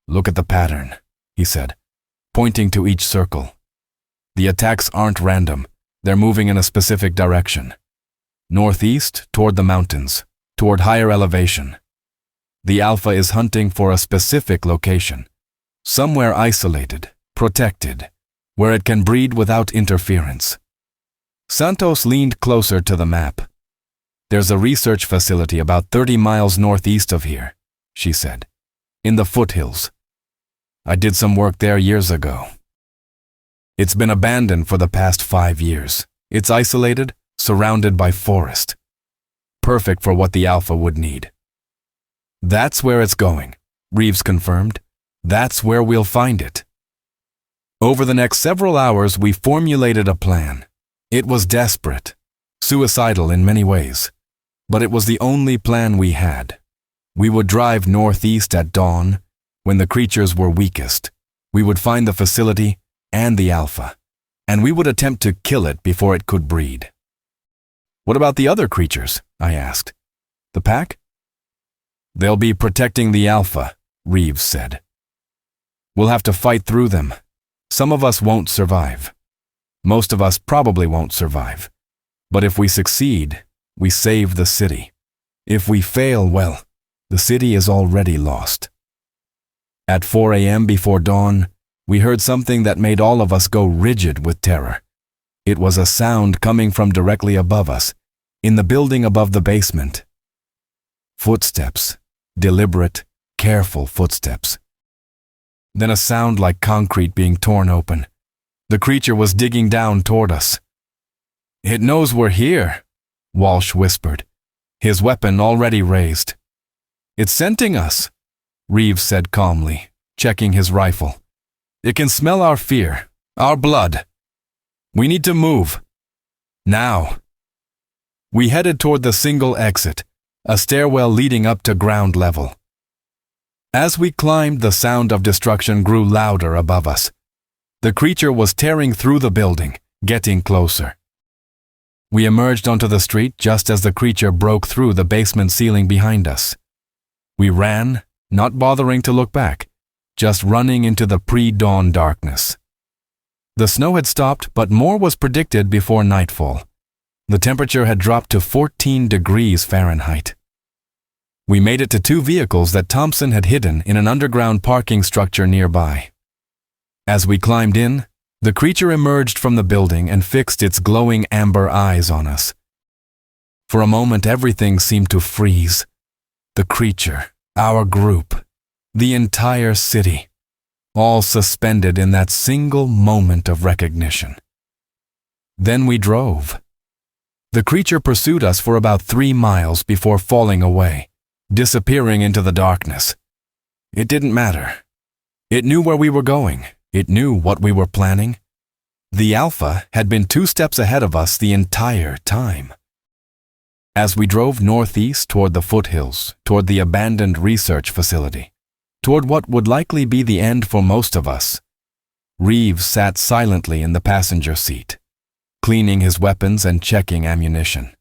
"Look at the pattern," he said, pointing to each circle. "The attacks aren't random. They're moving in a specific direction. Northeast, toward the mountains, toward higher elevation. The Alpha is hunting for a specific location, somewhere isolated, protected, where it can breed without interference." Santos leaned closer to the map. "There's a research facility about 30 miles northeast of here," she said, "in the foothills. I did some work there years ago. It's been abandoned for the past 5 years. It's isolated, surrounded by forest. Perfect for what the Alpha would need." "That's where it's going," Reeves confirmed. "That's where we'll find it." Over the next several hours, we formulated a plan. It was desperate, suicidal in many ways, but it was the only plan we had. We would drive northeast at dawn, when the creatures were weakest. We would find the facility, and the alpha, and we would attempt to kill it before it could breed. What about the other creatures? I asked. The pack? They'll be protecting the alpha, Reeves said. We'll have to fight through them. Some of us won't survive. Most of us probably won't survive. But if we succeed, we save the city. If we fail, well, the city is already lost. At 4 a.m. before dawn, we heard something that made all of us go rigid with terror. It was a sound coming from directly above us, in the building above the basement. Footsteps, deliberate, careful footsteps. Then a sound like concrete being torn open. The creature was digging down toward us. "It knows we're here," Walsh whispered, his weapon already raised. "It's scenting us," Reeves said calmly, checking his rifle. "It can smell our fear, our blood. We need to move. Now." We headed toward the single exit, a stairwell leading up to ground level. As we climbed, the sound of destruction grew louder above us. The creature was tearing through the building, getting closer. We emerged onto the street just as the creature broke through the basement ceiling behind us. We ran, not bothering to look back, just running into the pre-dawn darkness. The snow had stopped, but more was predicted before nightfall. The temperature had dropped to 14 degrees Fahrenheit. We made it to 2 vehicles that Thompson had hidden in an underground parking structure nearby. As we climbed in, the creature emerged from the building and fixed its glowing amber eyes on us. For a moment, everything seemed to freeze. The creature, our group, the entire city, all suspended in that single moment of recognition. Then we drove. The creature pursued us for about 3 miles before falling away, disappearing into the darkness. It didn't matter. It knew where we were going. It knew what we were planning. The Alpha had been 2 steps ahead of us the entire time. As we drove northeast toward the foothills, toward the abandoned research facility, toward what would likely be the end for most of us, Reeves sat silently in the passenger seat, cleaning his weapons and checking ammunition.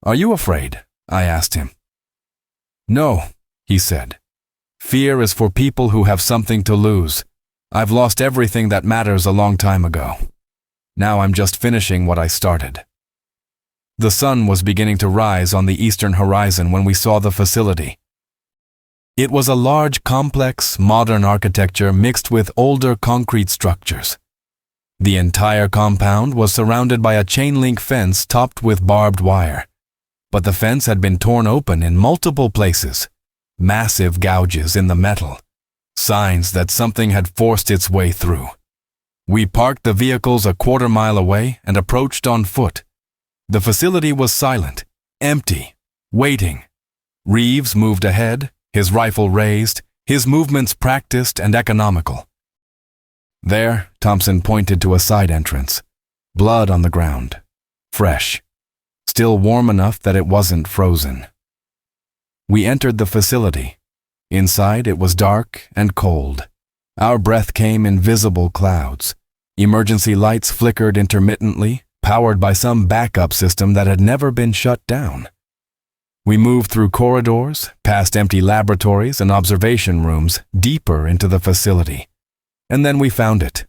"Are you afraid?" I asked him. "No," he said. "Fear is for people who have something to lose. I've lost everything that matters a long time ago. Now I'm just finishing what I started." The sun was beginning to rise on the eastern horizon when we saw the facility. It was a large, complex, modern architecture mixed with older concrete structures. The entire compound was surrounded by a chain-link fence topped with barbed wire, but the fence had been torn open in multiple places, massive gouges in the metal, signs that something had forced its way through. We parked the vehicles a quarter-mile away and approached on foot. The facility was silent, empty, waiting. Reeves moved ahead, his rifle raised, his movements practiced and economical. There, Thompson pointed to a side entrance. Blood on the ground. Fresh. Still warm enough that it wasn't frozen. We entered the facility. Inside, it was dark and cold. Our breath came in visible clouds. Emergency lights flickered intermittently, powered by some backup system that had never been shut down. We moved through corridors, past empty laboratories and observation rooms, deeper into the facility. And then we found it.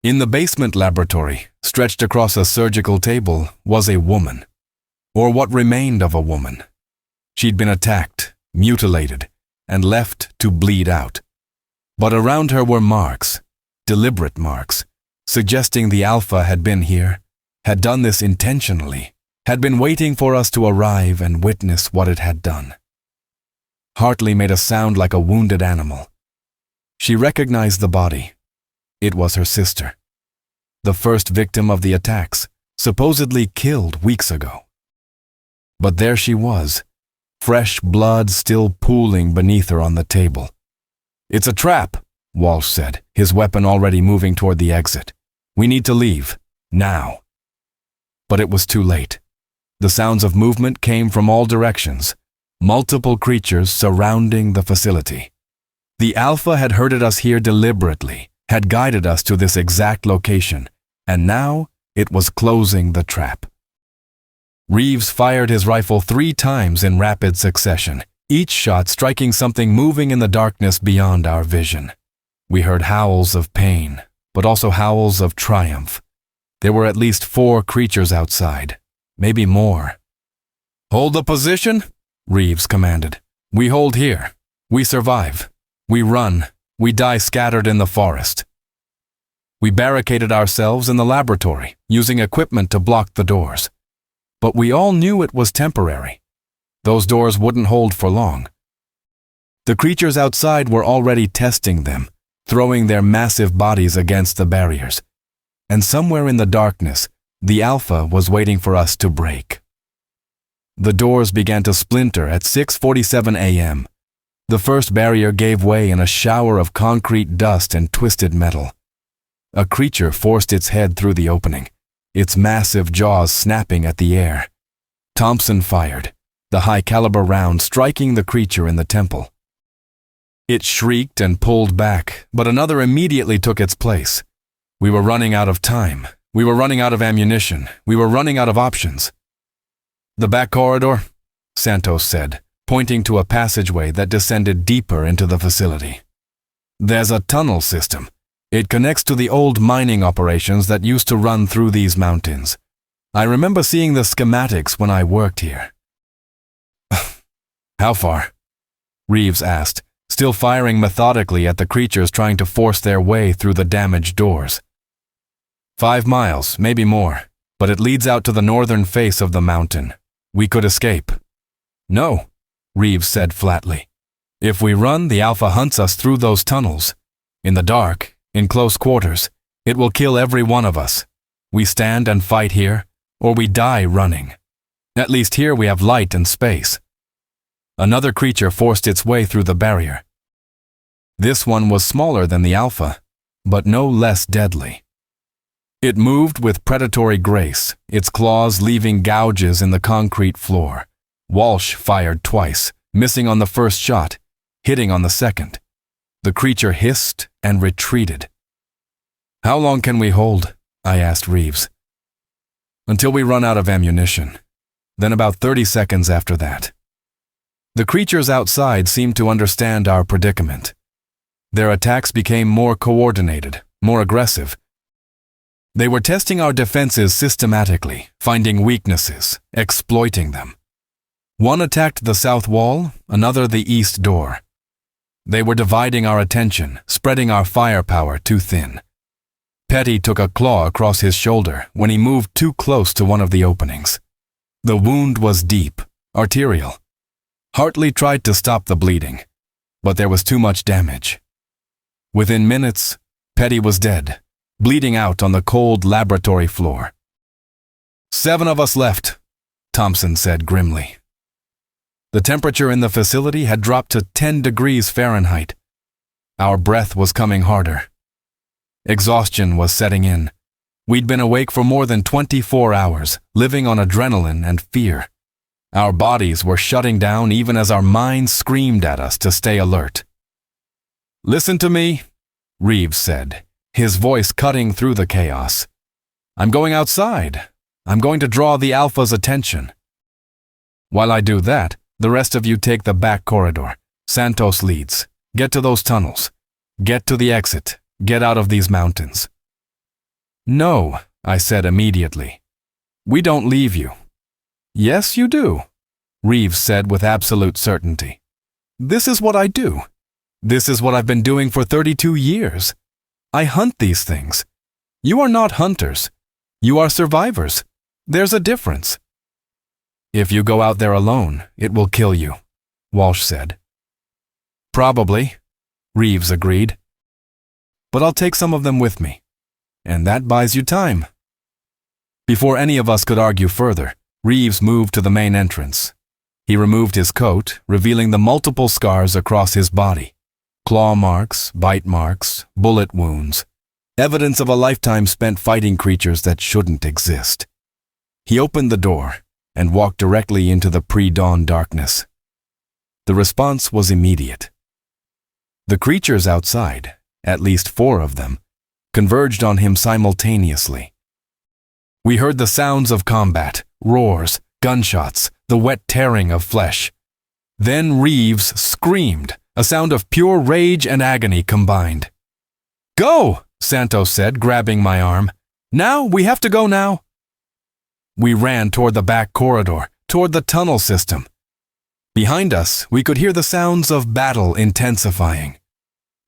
In the basement laboratory, stretched across a surgical table, was a woman. Or what remained of a woman. She'd been attacked, mutilated, and left to bleed out. But around her were marks, deliberate marks, suggesting the Alpha had been here, had done this intentionally, had been waiting for us to arrive and witness what it had done. Hartley made a sound like a wounded animal. She recognized the body. It was her sister, the first victim of the attacks, supposedly killed weeks ago. But there she was, fresh blood still pooling beneath her on the table. "It's a trap," Walsh said, his weapon already moving toward the exit. "We need to leave, now." But it was too late. The sounds of movement came from all directions, multiple creatures surrounding the facility. The Alpha had herded us here deliberately, had guided us to this exact location, and now it was closing the trap. Reeves fired his rifle 3 times in rapid succession, each shot striking something moving in the darkness beyond our vision. We heard howls of pain, but also howls of triumph. There were at least 4 creatures outside, maybe more. "Hold the position," Reeves commanded. "We hold here. We survive. We run. We die scattered in the forest." We barricaded ourselves in the laboratory, using equipment to block the doors. But we all knew it was temporary. Those doors wouldn't hold for long. The creatures outside were already testing them, throwing their massive bodies against the barriers. And somewhere in the darkness, the Alpha was waiting for us to break. The doors began to splinter at 6:47 a.m. The first barrier gave way in a shower of concrete dust and twisted metal. A creature forced its head through the opening, its massive jaws snapping at the air. Thompson fired, the high-caliber round striking the creature in the temple. It shrieked and pulled back, but another immediately took its place. We were running out of time. We were running out of ammunition. We were running out of options. "The back corridor," Santos said, pointing to a passageway that descended deeper into the facility. "There's a tunnel system. It connects to the old mining operations that used to run through these mountains. I remember seeing the schematics when I worked here." "How far?" Reeves asked, still firing methodically at the creatures trying to force their way through the damaged doors. 5 miles, maybe more, but it leads out to the northern face of the mountain. We could escape." "No," Reeves said flatly. "If we run, the Alpha hunts us through those tunnels. In the dark, in close quarters, it will kill every one of us. We stand and fight here, or we die running. At least here we have light and space." Another creature forced its way through the barrier. This one was smaller than the Alpha, but no less deadly. It moved with predatory grace, its claws leaving gouges in the concrete floor. Walsh fired twice, missing on the first shot, hitting on the second. The creature hissed and retreated. "How long can we hold?" I asked Reeves. "Until we run out of ammunition. Then about 30 seconds after that." The creatures outside seemed to understand our predicament. Their attacks became more coordinated, more aggressive. They were testing our defenses systematically, finding weaknesses, exploiting them. One attacked the south wall, another the east door. They were dividing our attention, spreading our firepower too thin. Petty took a claw across his shoulder when he moved too close to one of the openings. The wound was deep, arterial. Hartley tried to stop the bleeding, but there was too much damage. Within minutes, Petty was dead, bleeding out on the cold laboratory floor. 7 of us left, Thompson said grimly. The temperature in the facility had dropped to 10 degrees Fahrenheit. Our breath was coming harder. Exhaustion was setting in. We'd been awake for more than 24 hours, living on adrenaline and fear. Our bodies were shutting down even as our minds screamed at us to stay alert. "Listen to me," Reeves said, his voice cutting through the chaos. "I'm going outside. I'm going to draw the Alpha's attention. While I do that, the rest of you take the back corridor. Santos leads. Get to those tunnels. Get to the exit. Get out of these mountains." "No," I said immediately. "We don't leave you." "Yes, you do," Reeves said with absolute certainty. "This is what I do. This is what I've been doing for 32 years. I hunt these things. You are not hunters. You are survivors. There's a difference." "If you go out there alone, it will kill you," Walsh said. "Probably," Reeves agreed. "But I'll take some of them with me. And that buys you time." Before any of us could argue further, Reeves moved to the main entrance. He removed his coat, revealing the multiple scars across his body. Claw marks, bite marks, bullet wounds. Evidence of a lifetime spent fighting creatures that shouldn't exist. He opened the door and walked directly into the pre-dawn darkness. The response was immediate. The creatures outside, at least 4 of them, converged on him simultaneously. We heard the sounds of combat, roars, gunshots, the wet tearing of flesh. Then Reeves screamed, a sound of pure rage and agony combined. "Go!" Santos said, grabbing my arm. "Now, we have to go now." We ran toward the back corridor, toward the tunnel system. Behind us, we could hear the sounds of battle intensifying.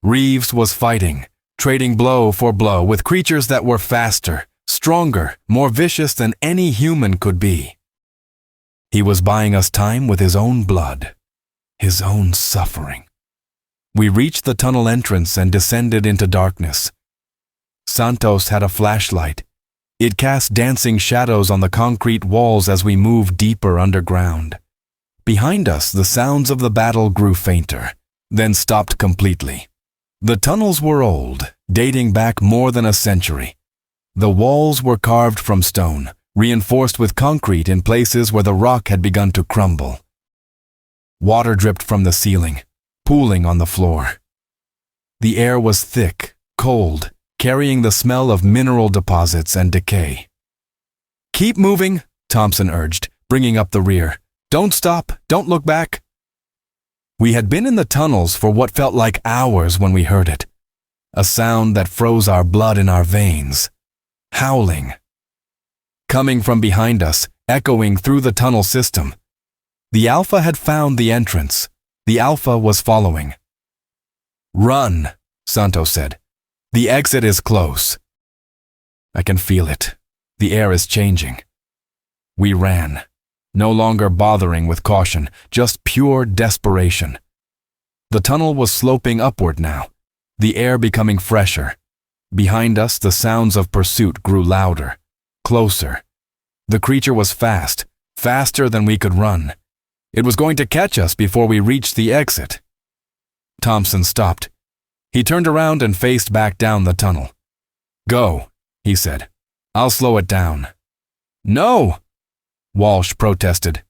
Reeves was fighting, trading blow for blow with creatures that were faster, stronger, more vicious than any human could be. He was buying us time with his own blood, his own suffering. We reached the tunnel entrance and descended into darkness. Santos had a flashlight. It cast dancing shadows on the concrete walls as we moved deeper underground. Behind us, the sounds of the battle grew fainter, then stopped completely. The tunnels were old, dating back more than a century. The walls were carved from stone, reinforced with concrete in places where the rock had begun to crumble. Water dripped from the ceiling, pooling on the floor. The air was thick, cold, carrying the smell of mineral deposits and decay. "Keep moving," Thompson urged, bringing up the rear. "Don't stop, don't look back." We had been in the tunnels for what felt like hours when we heard it. A sound that froze our blood in our veins. Howling. Coming from behind us, echoing through the tunnel system. The Alpha had found the entrance. The Alpha was following. "Run," Santos said. "The exit is close." I can feel it. The air is changing. We ran, no longer bothering with caution, just pure desperation. The tunnel was sloping upward now, the air becoming fresher. Behind us, the sounds of pursuit grew louder, closer. The creature was fast, faster than we could run. It was going to catch us before we reached the exit. Thompson stopped. He turned around and faced back down the tunnel. "Go," he said. "I'll slow it down." "No!" Walsh protested.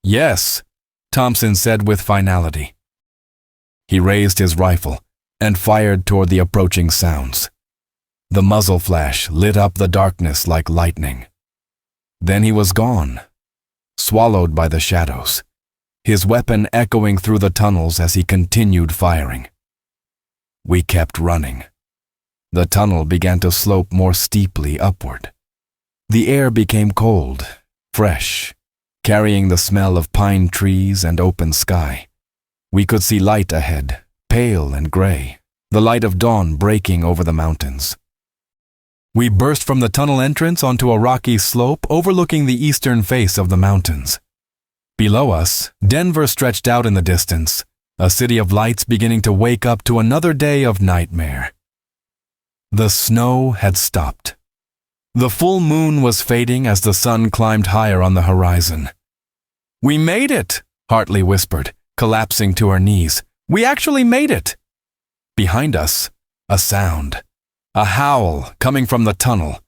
"Yes," Thompson said with finality. He raised his rifle and fired toward the approaching sounds. The muzzle flash lit up the darkness like lightning. Then he was gone, swallowed by the shadows, his weapon echoing through the tunnels as he continued firing. We kept running. The tunnel began to slope more steeply upward. The air became cold, fresh, carrying the smell of pine trees and open sky. We could see light ahead, pale and gray, the light of dawn breaking over the mountains. We burst from the tunnel entrance onto a rocky slope overlooking the eastern face of the mountains. Below us, Denver stretched out in the distance, a city of lights beginning to wake up to another day of nightmare. The snow had stopped. The full moon was fading as the sun climbed higher on the horizon. "We made it," Hartley whispered, collapsing to her knees. "We actually made it." Behind us, a sound. A howl coming from the tunnel.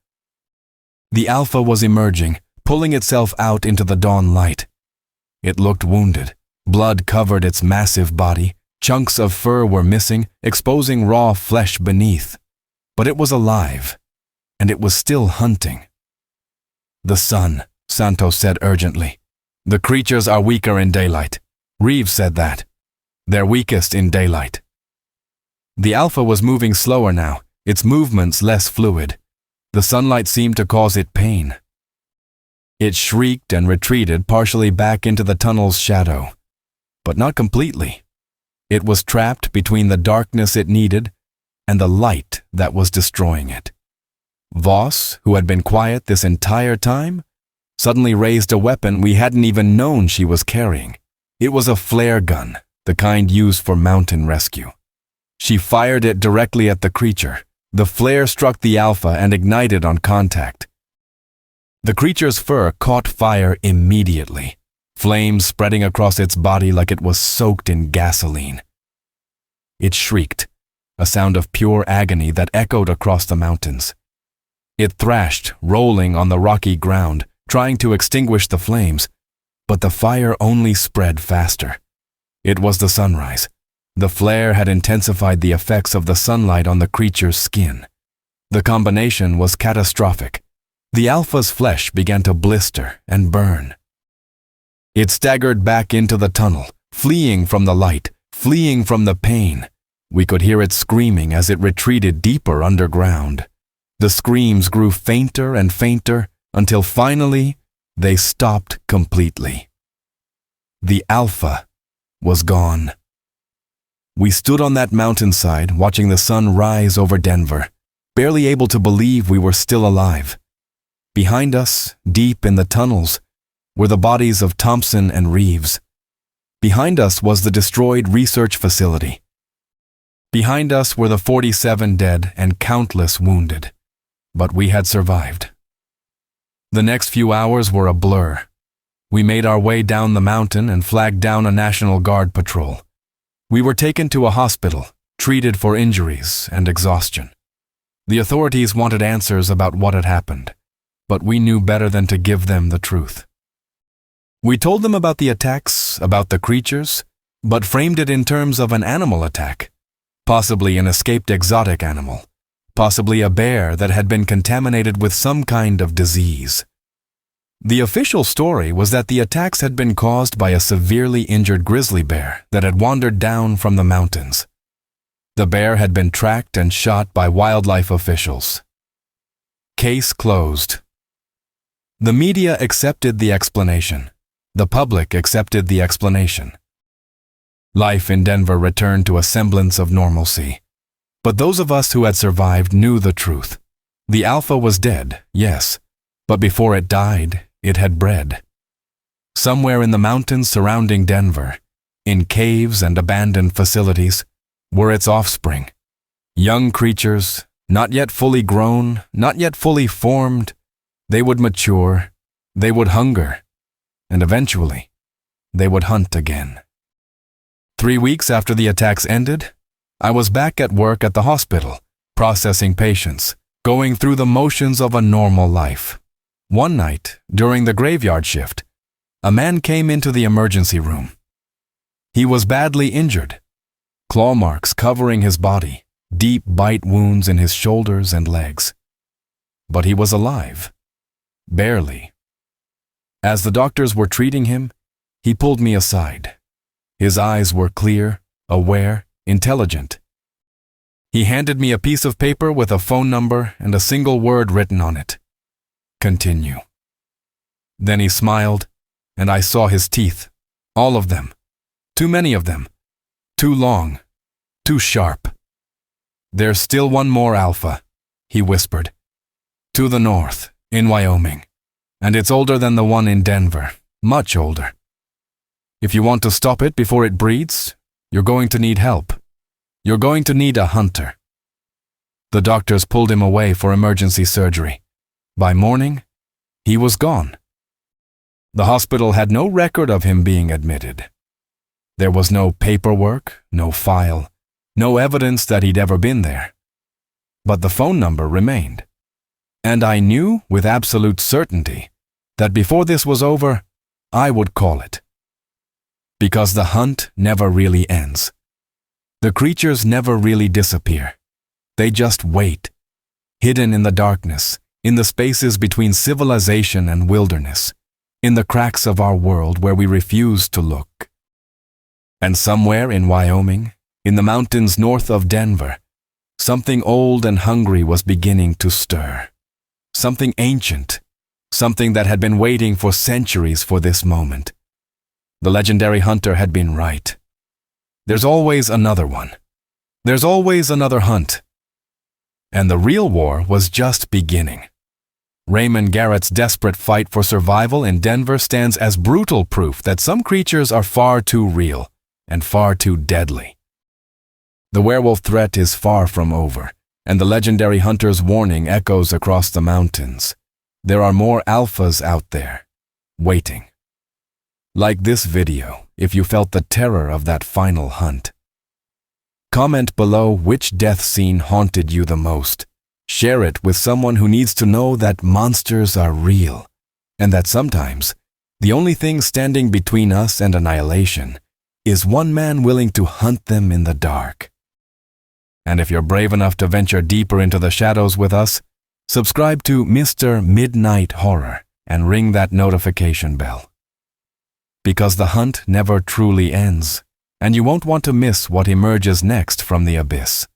The Alpha was emerging, pulling itself out into the dawn light. It looked wounded. Blood covered its massive body. Chunks of fur were missing, exposing raw flesh beneath. But it was alive, and it was still hunting. "The sun," Santos said urgently. "The creatures are weaker in daylight." Reeves said that. "They're weakest in daylight." The Alpha was moving slower now, its movements less fluid. The sunlight seemed to cause it pain. It shrieked and retreated partially back into the tunnel's shadow, but not completely. It was trapped between the darkness it needed and the light that was destroying it. Voss, who had been quiet this entire time, suddenly raised a weapon we hadn't even known she was carrying. It was a flare gun, the kind used for mountain rescue. She fired it directly at the creature. The flare struck the Alpha and ignited on contact. The creature's fur caught fire immediately, flames spreading across its body like it was soaked in gasoline. It shrieked, a sound of pure agony that echoed across the mountains. It thrashed, rolling on the rocky ground, trying to extinguish the flames, but the fire only spread faster. It was the sunrise. The flare had intensified the effects of the sunlight on the creature's skin. The combination was catastrophic. The alpha's flesh began to blister and burn. It staggered back into the tunnel, fleeing from the light, fleeing from the pain. We could hear it screaming as it retreated deeper underground. The screams grew fainter and fainter until finally they stopped completely. The alpha was gone. We stood on that mountainside watching the sun rise over Denver, barely able to believe we were still alive. Behind us, deep in the tunnels, were the bodies of Thompson and Reeves. Behind us was the destroyed research facility. Behind us were the 47 dead and countless wounded. But we had survived. The next few hours were a blur. We made our way down the mountain and flagged down a National Guard patrol. We were taken to a hospital, treated for injuries and exhaustion. The authorities wanted answers about what had happened, but we knew better than to give them the truth. We told them about the attacks, about the creatures, but framed it in terms of an animal attack, possibly an escaped exotic animal, possibly a bear that had been contaminated with some kind of disease. The official story was that the attacks had been caused by a severely injured grizzly bear that had wandered down from the mountains. The bear had been tracked and shot by wildlife officials. Case closed. The media accepted the explanation. The public accepted the explanation. Life in Denver returned to a semblance of normalcy. But those of us who had survived knew the truth. The alpha was dead, yes, but before it died, it had bred. Somewhere in the mountains surrounding Denver, in caves and abandoned facilities, were its offspring. Young creatures, not yet fully grown, not yet fully formed. They would mature, they would hunger, and eventually, they would hunt again. 3 weeks after the attacks ended, I was back at work at the hospital, processing patients, going through the motions of a normal life. One night, during the graveyard shift, a man came into the emergency room. He was badly injured, claw marks covering his body, deep bite wounds in his shoulders and legs. But he was alive. Barely. As the doctors were treating him, he pulled me aside. His eyes were clear, aware, intelligent. He handed me a piece of paper with a phone number and a single word written on it. Continue. Then he smiled, and I saw his teeth. All of them. Too many of them. Too long. Too sharp. There's still one more alpha, he whispered. To the north, in Wyoming. And it's older than the one in Denver. Much older. If you want to stop it before it breeds, you're going to need help. You're going to need a hunter. The doctors pulled him away for emergency surgery. By morning, he was gone. The hospital had no record of him being admitted. There was no paperwork, no file, no evidence that he'd ever been there. But the phone number remained. And I knew with absolute certainty that before this was over, I would call it. Because the hunt never really ends. The creatures never really disappear. They just wait, hidden in the darkness, in the spaces between civilization and wilderness, in the cracks of our world where we refuse to look. And somewhere in Wyoming, in the mountains north of Denver, something old and hungry was beginning to stir. Something ancient, something that had been waiting for centuries for this moment. The legendary hunter had been right. There's always another one. There's always another hunt. And the real war was just beginning. Raymond Garrett's desperate fight for survival in Denver stands as brutal proof that some creatures are far too real and far too deadly. The werewolf threat is far from over, and the legendary hunter's warning echoes across the mountains. There are more alphas out there, waiting. Like this video if you felt the terror of that final hunt. Comment below which death scene haunted you the most. Share it with someone who needs to know that monsters are real, and that sometimes the only thing standing between us and annihilation is one man willing to hunt them in the dark. And if you're brave enough to venture deeper into the shadows with us, subscribe to Mr. Midnight Horror and ring that notification bell. Because the hunt never truly ends, and you won't want to miss what emerges next from the abyss.